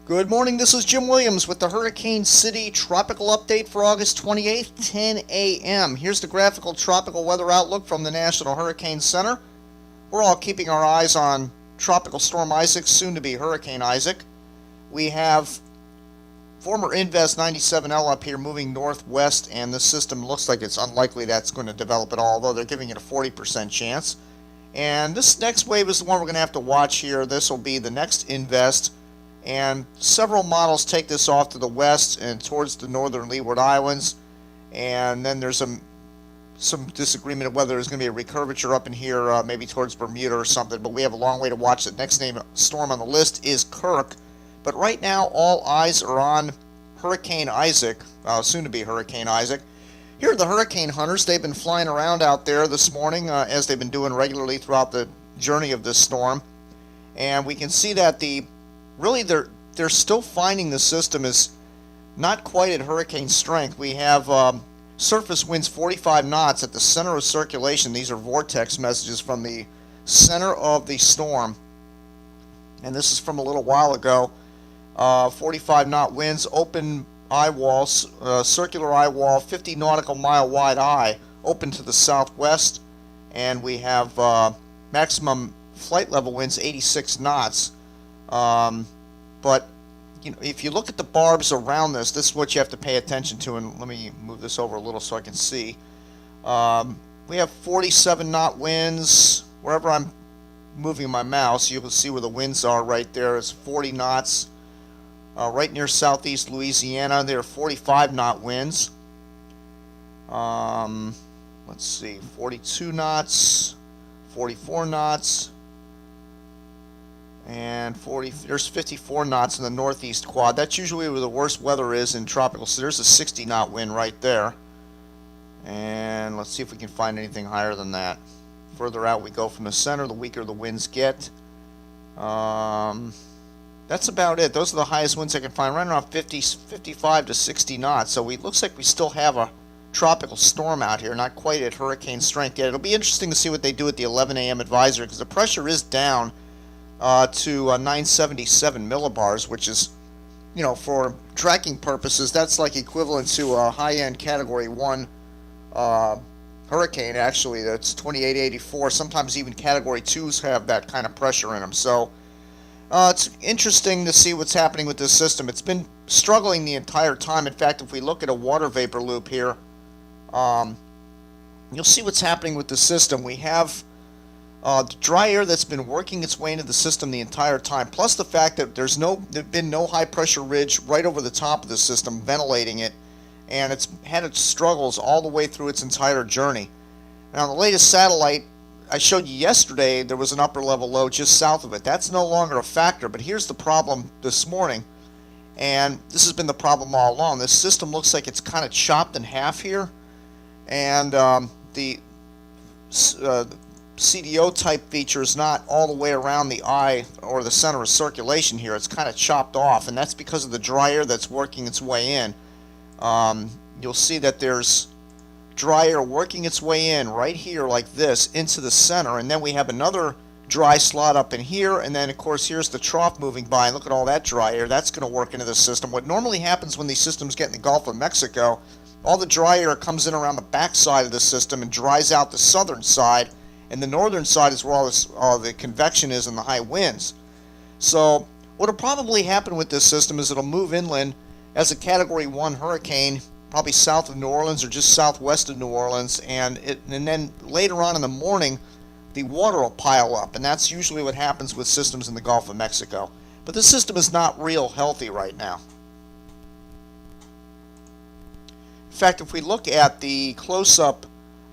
Good morning, this is Jim Williams with the Hurricane City Tropical Update for August 28th, 10 a.m. Here's the graphical tropical weather outlook from the National Hurricane Center. We're all keeping our eyes on Tropical Storm Isaac, soon to be Hurricane Isaac. We have former Invest 97L up here moving northwest, and this system looks like it's unlikely that's going to develop at all, although they're giving it a 40% chance. And this next wave is the one we're going to have to watch here. This will be the next Invest. And several models take this off to the west and towards the northern Leeward Islands. And then there's some disagreement of whether there's going to be a recurvature up in here, maybe towards Bermuda or something. But we have a long way to watch. The next name storm on the list is Kirk. But right now, all eyes are on Hurricane Isaac, soon to be Hurricane Isaac. Here are the hurricane hunters. They've been flying around out there this morning, as they've been doing regularly throughout the journey of this storm. And we can see that they're still finding the system is not quite at hurricane strength. We have surface winds 45 knots at the center of circulation. These are vortex messages from the center of the storm. And this is from a little while ago. 45 knot winds, open eye wall, circular eye wall, 50 nautical mile wide eye, open to the southwest. And we have maximum flight level winds 86 knots. But if you look at the barbs around this is what you have to pay attention to. And let me move this over a little so I can see. We have 47 knot winds. Wherever I'm moving my mouse, you will see where the winds are right there. It's 40 knots. Right near southeast Louisiana, there are 45 knot winds. Let's see, 42 knots, 44 knots. And there's 54 knots in the northeast quad. That's usually where the worst weather is in tropical. So there's a 60 knot wind right there. And let's see if we can find anything higher than that. Further out we go from the center, the weaker the winds get. That's about it. Those are the highest winds I can find, right around 55 to 60 knots. So it looks like we still have a tropical storm out here, not quite at hurricane strength yet. It'll be interesting to see what they do at the 11 a.m. advisory, because the pressure is down to 977 millibars, which is, for tracking purposes, that's like equivalent to a high-end Category 1 hurricane, actually. That's 2884. Sometimes even Category 2s have that kind of pressure in them. So it's interesting to see what's happening with this system. It's been struggling the entire time. In fact, if we look at a water vapor loop here, you'll see what's happening with the system. We have the dry air that's been working its way into the system the entire time, plus the fact that there's been no high pressure ridge right over the top of the system ventilating it, and it's had its struggles all the way through its entire journey. Now, the latest satellite I showed you yesterday, there was an upper level low just south of it. That's no longer a factor, but here's the problem this morning, and this has been the problem all along. This system looks like it's kind of chopped in half here, and the CDO type feature is not all the way around the eye or the center of circulation here. It's kind of chopped off, and that's because of the dry air that's working its way in. You'll see that there's dry air working its way in right here like this into the center, and then we have another dry slot up in here, and then of course here's the trough moving by, and look at all that dry air. That's going to work into the system. What normally happens when these systems get in the Gulf of Mexico, all the dry air comes in around the back side of the system and dries out the southern side, and the northern side is where all the convection is and the high winds. So what will probably happen with this system is it'll move inland as a Category 1 hurricane, probably south of New Orleans or just southwest of New Orleans, and then later on in the morning the water will pile up, and that's usually what happens with systems in the Gulf of Mexico. But the system is not real healthy right now. In fact, if we look at the close-up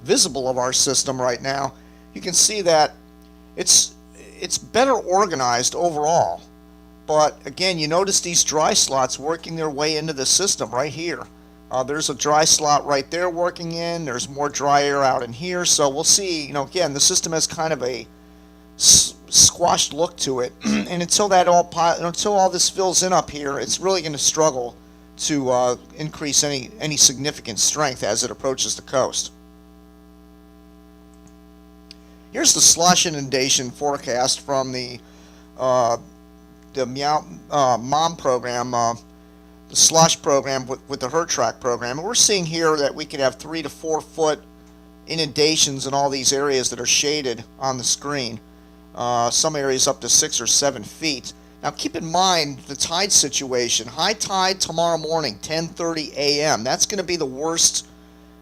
visible of our system right now, you can see that it's better organized overall. But again, you notice these dry slots working their way into the system right here. There's a dry slot right there working in. There's more dry air out in here. So we'll see, again, the system has kind of a squashed look to it. And until all this fills in up here, it's really going to struggle to increase any significant strength as it approaches the coast. Here's the slush inundation forecast from the the MOM program, the slush program with the HurTrack program. And we're seeing here that we could have 3 to 4 foot inundations in all these areas that are shaded on the screen. Some areas up to 6 or 7 feet. Now keep in mind the tide situation. High tide tomorrow morning, 10:30 a.m. That's going to be the worst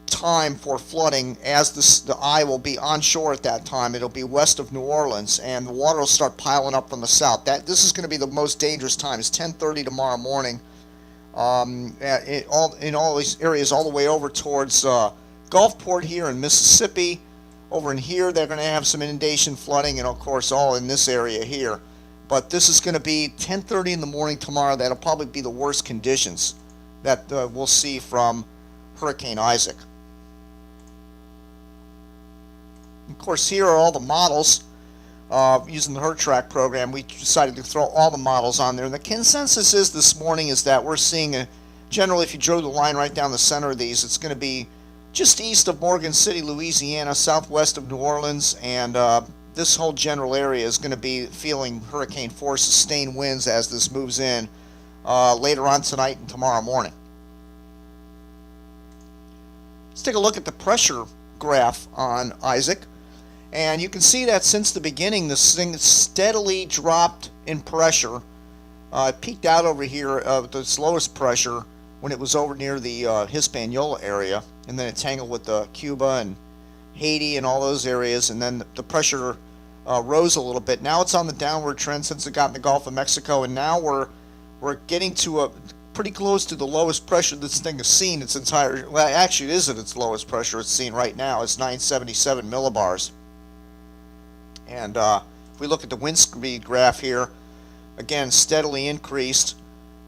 time for flooding, as the eye will be onshore at that time. It'll be west of New Orleans, and the water will start piling up from the south. This is going to be the most dangerous time. It's 10:30 tomorrow morning. In all these areas, all the way over towards Gulfport here in Mississippi. Over in here, they're going to have some inundation flooding, and of course, all in this area here. But this is going to be 10:30 in the morning tomorrow. That'll probably be the worst conditions that we'll see from Hurricane Isaac. Of course, here are all the models. Using the HurTrack program, we decided to throw all the models on there. And the consensus is this morning is that we're seeing generally, if you drew the line right down the center of these, it's going to be just east of Morgan City, Louisiana, southwest of New Orleans, and this whole general area is going to be feeling hurricane force sustained winds as this moves in later on tonight and tomorrow morning. Let's take a look at the pressure graph on Isaac. And you can see that since the beginning, this thing steadily dropped in pressure. It peaked out over here at its lowest pressure when it was over near the Hispaniola area, and then it tangled with Cuba and Haiti and all those areas, and then the pressure rose a little bit. Now it's on the downward trend since it got in the Gulf of Mexico, and now we're getting to pretty close to the lowest pressure this thing has seen its entire. Well, actually, it is at its lowest pressure it's seen right now. It's 977 millibars. And if we look at the wind speed graph here, again, steadily increased,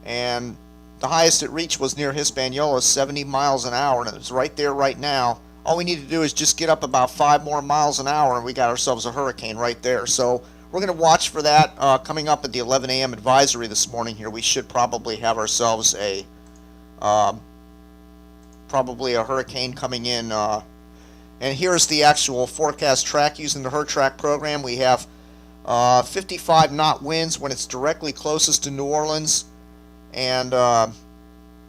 and the highest it reached was near Hispaniola, 70 miles an hour, and it's right there right now. All we need to do is just get up about 5 more miles an hour, and we got ourselves a hurricane right there. So we're going to watch for that coming up at the 11 a.m. advisory this morning here. We should probably have ourselves probably a hurricane coming in. And here's the actual forecast track using the HurTrack program. We have 55 knot winds when it's directly closest to New Orleans, and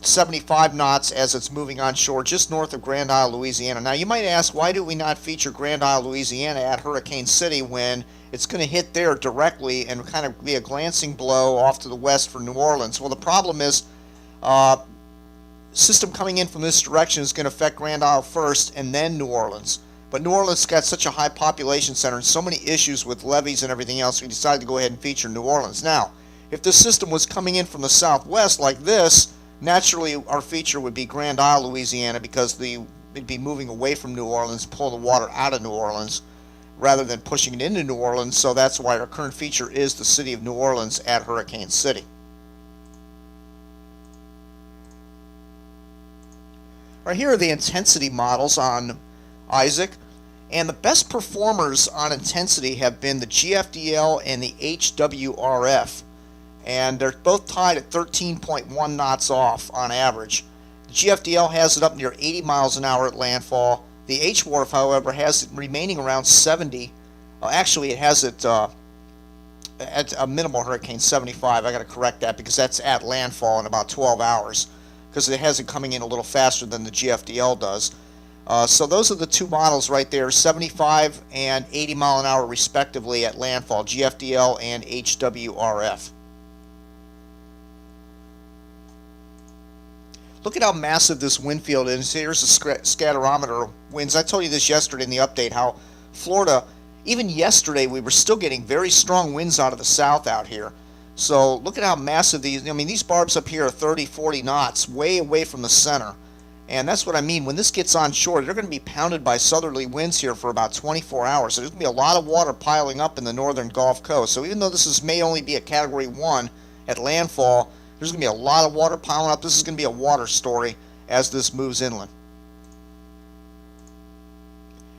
75 knots as it's moving onshore just north of Grand Isle, Louisiana. Now you might ask, why do we not feature Grand Isle, Louisiana at Hurricane City when it's going to hit there directly and kind of be a glancing blow off to the west for New Orleans? Well, the problem is system coming in from this direction is going to affect Grand Isle first and then New Orleans. But New Orleans got such a high population center and so many issues with levees and everything else, we decided to go ahead and feature New Orleans. Now, if the system was coming in from the southwest like this, naturally our feature would be Grand Isle, Louisiana, because it'd be moving away from New Orleans, pulling the water out of New Orleans rather than pushing it into New Orleans. So that's why our current feature is the city of New Orleans at Hurricane City. Right here are the intensity models on Isaac, and the best performers on intensity have been the GFDL and the HWRF, and they're both tied at 13.1 knots off on average. The GFDL has it up near 80 miles an hour at landfall. The HWRF, however, has it remaining around 70. Actually, it has it at a minimal hurricane 75. I got to correct that because that's at landfall in about 12 hours. Because it has it coming in a little faster than the GFDL does. So those are the two models right there, 75 and 80 mile an hour respectively at landfall, GFDL and HWRF. Look at how massive this wind field is. Here's the scatterometer winds. I told you this yesterday in the update, how Florida, even yesterday, we were still getting very strong winds out of the south out here. So look at how massive these, I mean, these barbs up here are 30, 40 knots, way away from the center. And that's what I mean. When this gets onshore, they're going to be pounded by southerly winds here for about 24 hours. So there's going to be a lot of water piling up in the northern Gulf Coast. So even though may only be a Category 1 at landfall, there's going to be a lot of water piling up. This is going to be a water story as this moves inland.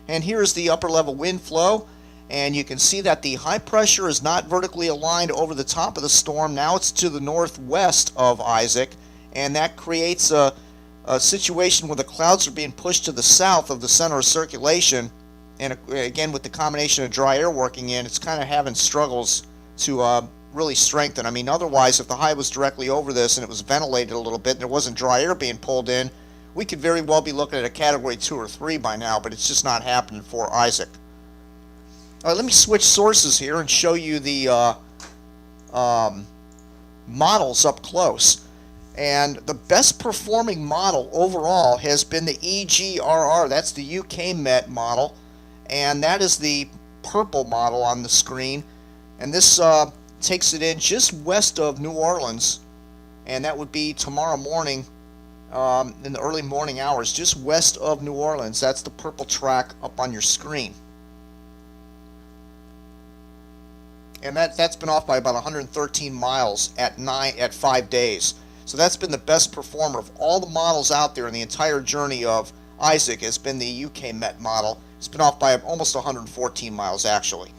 And here's the upper level wind flow. And you can see that the high pressure is not vertically aligned over the top of the storm. Now it's to the northwest of Isaac, and that creates a situation where the clouds are being pushed to the south of the center of circulation. And again, with the combination of dry air working in, it's kind of having struggles to really strengthen. I mean, otherwise, if the high was directly over this and it was ventilated a little bit and there wasn't dry air being pulled in, we could very well be looking at a Category 2 or 3 by now, but it's just not happening for Isaac. All right, let me switch sources here and show you the models up close. And the best performing model overall has been the EGRR. That's the UK Met model, and that is the purple model on the screen. And this takes it in just west of New Orleans, and that would be tomorrow morning in the early morning hours, just west of New Orleans. That's the purple track up on your screen. And that's been off by about 113 miles at 5 days. So that's been the best performer of all the models out there in the entire journey of Isaac. Has been the UK Met model. It's been off by almost 114 miles actually. All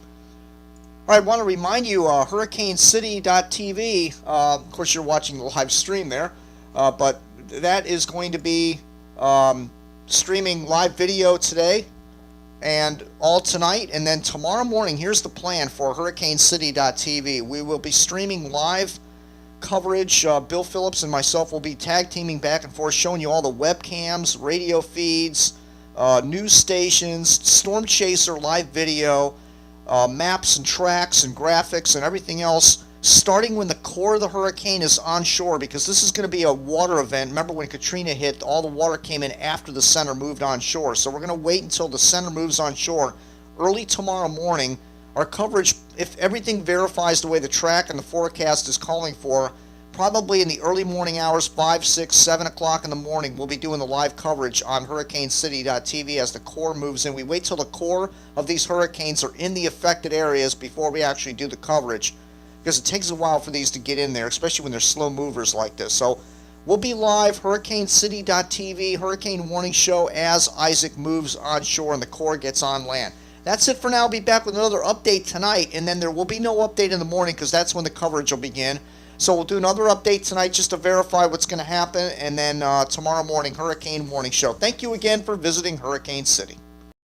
right, I want to remind you, HurricaneCity.tv. Of course, you're watching the live stream there, but that is going to be streaming live video today and all tonight, and then tomorrow morning. Here's the plan for HurricaneCity.tv. We will be streaming live coverage. Bill Phillips and myself will be tag teaming back and forth, showing you all the webcams, radio feeds, news stations, Storm Chaser live video, maps and tracks and graphics and everything else, starting when the core of the hurricane is on shore, because this is going to be a water event. Remember when Katrina hit, all the water came in after the center moved on shore. So we're going to wait until the center moves on shore early tomorrow morning. Our coverage, if everything verifies the way the track and the forecast is calling for, probably in the early morning hours, 5, 6, 7 o'clock in the morning, we'll be doing the live coverage on HurricaneCity.tv as the core moves in. We wait till the core of these hurricanes are in the affected areas before we actually do the coverage, because it takes a while for these to get in there, especially when they're slow movers like this. So we'll be live, HurricaneCity.tv, Hurricane Warning Show, as Isaac moves onshore and the core gets on land. That's it for now. I'll be back with another update tonight, and then there will be no update in the morning because that's when the coverage will begin. So we'll do another update tonight just to verify what's going to happen, and then tomorrow morning, Hurricane Warning Show. Thank you again for visiting Hurricane City.